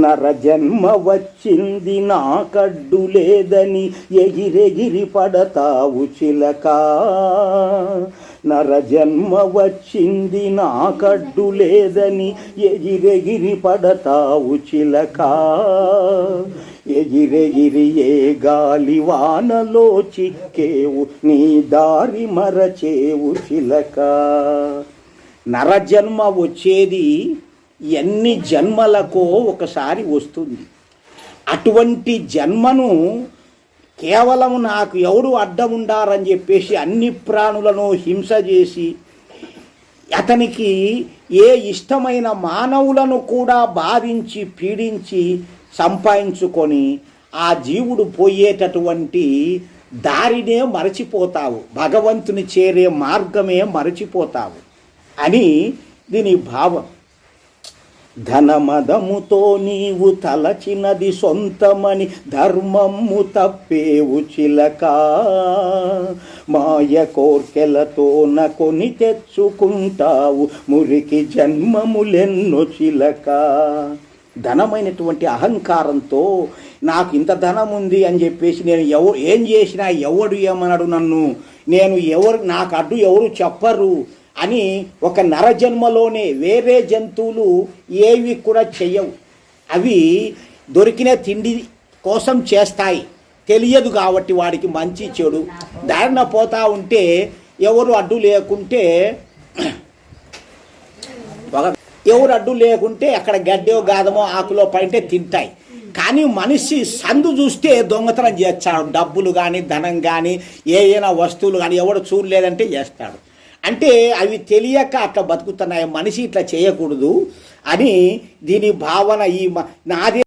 నరజన్మ వచ్చింది నాకడ్డు లేదని ఎగిరెగిరి పడతావు చిలక. నరజన్మ వచ్చింది నాకడ్డు లేదని ఎగిరెగిరి పడతావు చిలక. ఎగిరెగిరి ఏ గాలి వానలో చిక్కేవు నీ దారి మరచేవు చిలక. నరజన్మ వచ్చేది ఎన్ని జన్మలకో ఒకసారి వస్తుంది. అటువంటి జన్మను కేవలం నాకు ఎవడు అడ్డం ఉండారని చెప్పేసి అన్ని ప్రాణులను హింస చేసి అతనికి ఏ ఇష్టమైన మానవులను కూడా బాధించి పీడించి సంపాదించుకొని ఆ జీవుడు పోయేటటువంటి దారినే మరచిపోతావు, భగవంతుని చేరే మార్గమే మరచిపోతావు అని దీని భావం. ధనమదముతో నీవు తలచినది సొంతమని ధర్మము తప్పేవు చిలక. మాయ కోర్కెలతోన కొని తెచ్చుకుంటావు మురికి జన్మములెన్నో చిలక. ధనమైనటువంటి అహంకారంతో నాకు ఇంత ధనం ఉంది అని చెప్పేసి నేను ఏం చేసినా ఎవడు ఏమన్నాడు నన్ను, నేను నాకు అడ్డు ఎవరు చెప్పరు అని ఒక నరజన్మలోనే వేరే జంతువులు ఏవి కూడా చెయ్యవు. అవి దొరికిన తిండి కోసం చేస్తాయి, తెలియదు కాబట్టి వాడికి మంచి చెడు దారిన పోతా ఉంటే ఎవరు అడ్డు లేకుంటే అక్కడ గడ్డో గాదమో ఆకులో పడితే తింటాయి. కానీ మనిషి సందు చూస్తే దొంగతనం చేస్తాడు, డబ్బులు కానీ ధనం కానీ ఏదైనా వస్తువులు కానీ ఎవడు చూడలేదంటే చేస్తాడు. అంటే అవి తెలియక అట్లా బతుకుతున్నాయి, మనిషి ఇట్లా చేయకూడదు అని దీని భావన. నాదే